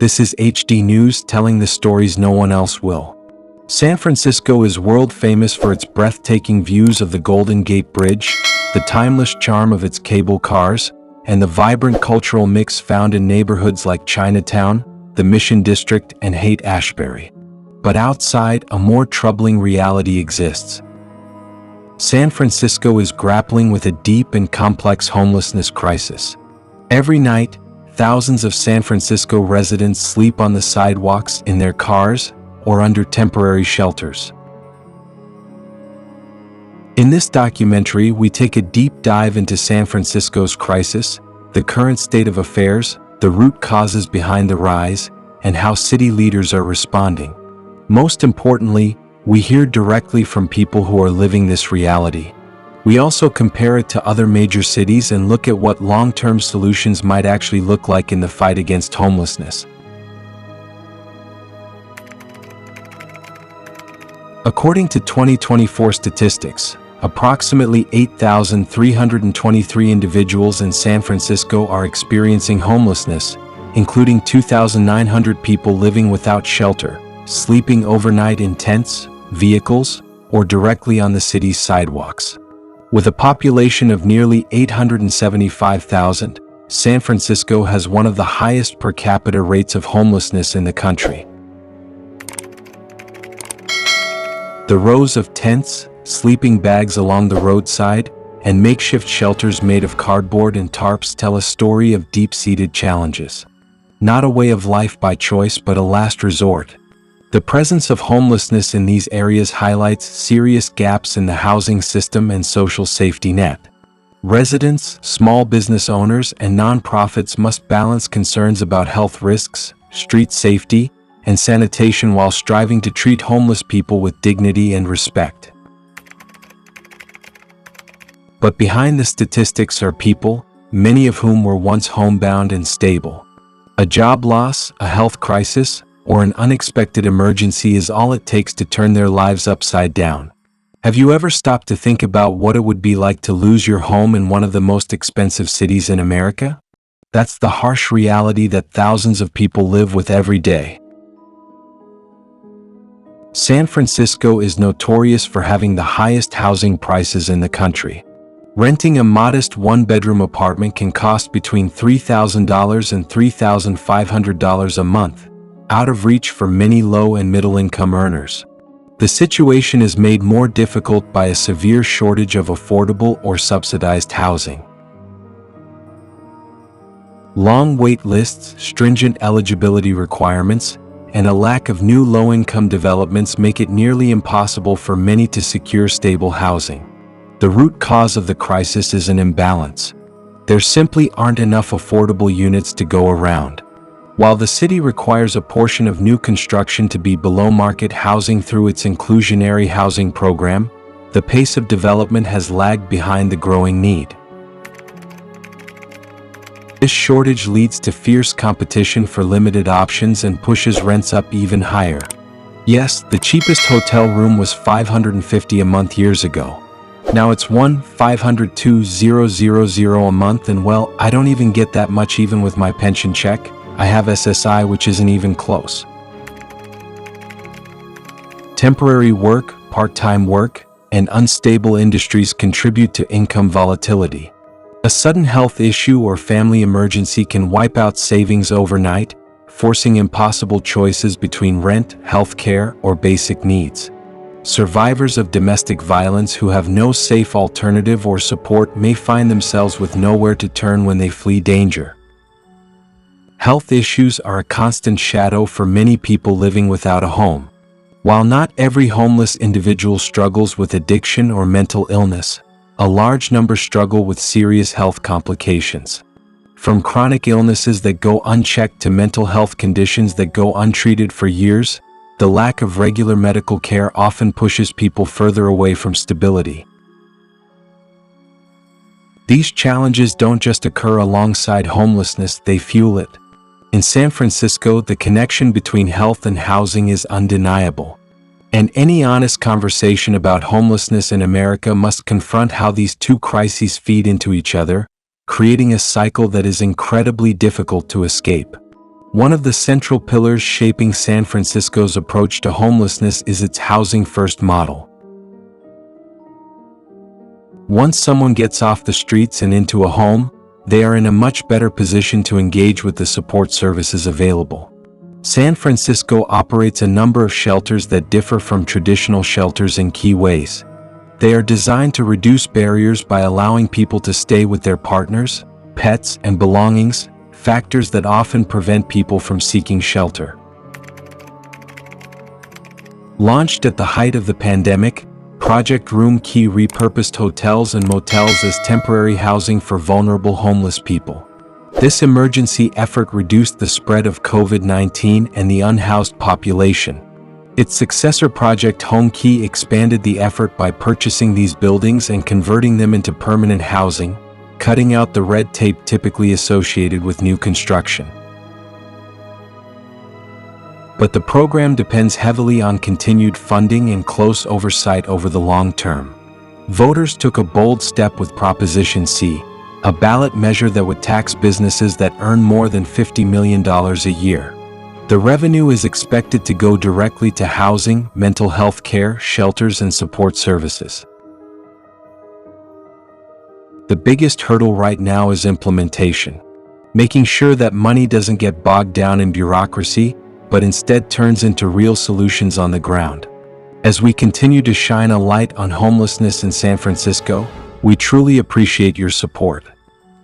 This is HD News telling the stories no one else will. San Francisco is world famous for its breathtaking views of the Golden Gate Bridge, the timeless charm of its cable cars, and the vibrant cultural mix found in neighborhoods like Chinatown, the Mission District, and Haight-Ashbury. But outside, a more troubling reality exists. San Francisco is grappling with a deep and complex homelessness crisis. Every night, thousands of San Francisco residents sleep on the sidewalks, in their cars, or under temporary shelters. In this documentary, we take a deep dive into San Francisco's crisis, the current state of affairs, the root causes behind the rise, and how city leaders are responding. Most importantly, we hear directly from people who are living this reality. We also compare it to other major cities and look at what long-term solutions might actually look like in the fight against homelessness. According to 2024 statistics, approximately 8,323 individuals in San Francisco are experiencing homelessness, including 2,900 people living without shelter, sleeping overnight in tents, vehicles, or directly on the city's sidewalks. With a population of nearly 875,000, San Francisco has one of the highest per capita rates of homelessness in the country. The rows of tents, sleeping bags along the roadside, and makeshift shelters made of cardboard and tarps tell a story of deep-seated challenges. Not a way of life by choice, but a last resort. The presence of homelessness in these areas highlights serious gaps in the housing system and social safety net. Residents, small business owners, and nonprofits must balance concerns about health risks, street safety, and sanitation while striving to treat homeless people with dignity and respect. But behind the statistics are people, many of whom were once homebound and stable. A job loss, a health crisis, or an unexpected emergency is all it takes to turn their lives upside down. Have you ever stopped to think about what it would be like to lose your home in one of the most expensive cities in America? That's the harsh reality that thousands of people live with every day. San Francisco is notorious for having the highest housing prices in the country. Renting a modest one-bedroom apartment can cost between $3,000 and $3,500 a month, out of reach for many low and middle-income earners. The situation is made more difficult by a severe shortage of affordable or subsidized housing. Long wait lists, stringent eligibility requirements, and a lack of new low-income developments make it nearly impossible for many to secure stable housing. The root cause of the crisis is an imbalance. There simply aren't enough affordable units to go around. While the city requires a portion of new construction to be below market housing through its inclusionary housing program, the pace of development has lagged behind the growing need. This shortage leads to fierce competition for limited options and pushes rents up even higher. Yes, the cheapest hotel room was $550 a month years ago. Now it's $502,000 a month, and well, I don't even get that much even with my pension check. I have SSI, which isn't even close. Temporary work, part-time work, and unstable industries contribute to income volatility. A sudden health issue or family emergency can wipe out savings overnight, forcing impossible choices between rent, healthcare, or basic needs. Survivors of domestic violence who have no safe alternative or support may find themselves with nowhere to turn when they flee danger. Health issues are a constant shadow for many people living without a home. While not every homeless individual struggles with addiction or mental illness, a large number struggle with serious health complications. From chronic illnesses that go unchecked to mental health conditions that go untreated for years, the lack of regular medical care often pushes people further away from stability. These challenges don't just occur alongside homelessness, they fuel it. In San Francisco, the connection between health and housing is undeniable. And any honest conversation about homelessness in America must confront how these two crises feed into each other, creating a cycle that is incredibly difficult to escape. One of the central pillars shaping San Francisco's approach to homelessness is its housing-first model. Once someone gets off the streets and into a home, they are in a much better position to engage with the support services available. San Francisco operates a number of shelters that differ from traditional shelters in key ways. They are designed to reduce barriers by allowing people to stay with their partners, pets, and belongings, factors that often prevent people from seeking shelter. Launched at the height of the pandemic, Project Room Key repurposed hotels and motels as temporary housing for vulnerable homeless people. This emergency effort reduced the spread of COVID-19 and the unhoused population. Its successor Project Home Key expanded the effort by purchasing these buildings and converting them into permanent housing, cutting out the red tape typically associated with new construction. But the program depends heavily on continued funding and close oversight over the long term. Voters took a bold step with Proposition C, a ballot measure that would tax businesses that earn more than $50 million a year. The revenue is expected to go directly to housing, mental health care, shelters, and support services. The biggest hurdle right now is implementation, making sure that money doesn't get bogged down in bureaucracy, but instead turns into real solutions on the ground. As we continue to shine a light on homelessness in San Francisco, we truly appreciate your support.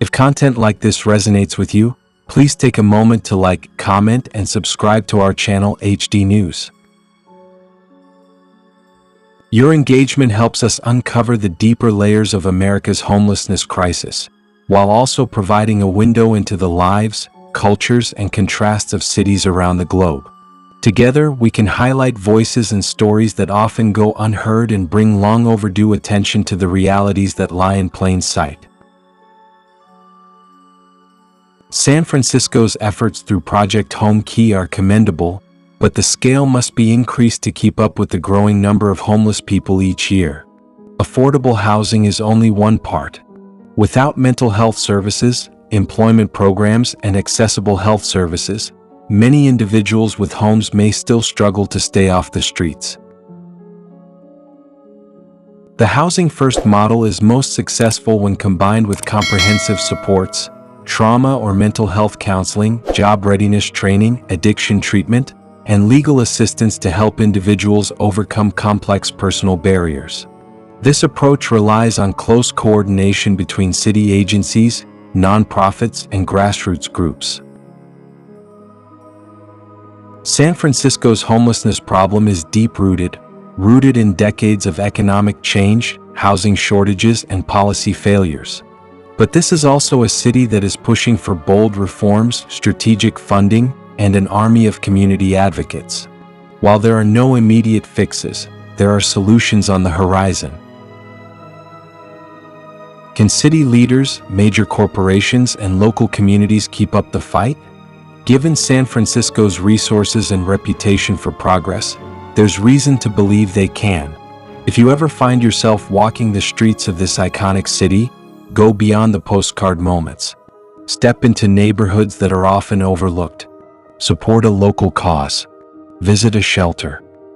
If content like this resonates with you, please take a moment to like, comment, and subscribe to our channel HD News. Your engagement helps us uncover the deeper layers of America's homelessness crisis, while also providing a window into the lives, cultures, and contrasts of cities around the globe. Together, we can highlight voices and stories that often go unheard and bring long overdue attention to the realities that lie in plain sight. San Francisco's efforts through Project Home Key are commendable, but the scale must be increased to keep up with the growing number of homeless people each year. Affordable housing is only one part. Without mental health services, employment programs, and accessible health services, many individuals with homes may still struggle to stay off the streets. The housing-first model is most successful when combined with comprehensive supports, trauma or mental health counseling, job readiness training, addiction treatment, and legal assistance to help individuals overcome complex personal barriers. This approach relies on close coordination between city agencies, nonprofits, and grassroots groups. San Francisco's homelessness problem is deep-rooted, rooted in decades of economic change, housing shortages, and policy failures. But this is also a city that is pushing for bold reforms, strategic funding, and an army of community advocates. While there are no immediate fixes, there are solutions on the horizon. Can city leaders, major corporations, and local communities keep up the fight? Given San Francisco's resources and reputation for progress, there's reason to believe they can. If you ever find yourself walking the streets of this iconic city, go beyond the postcard moments. Step into neighborhoods that are often overlooked. Support a local cause. Visit a shelter.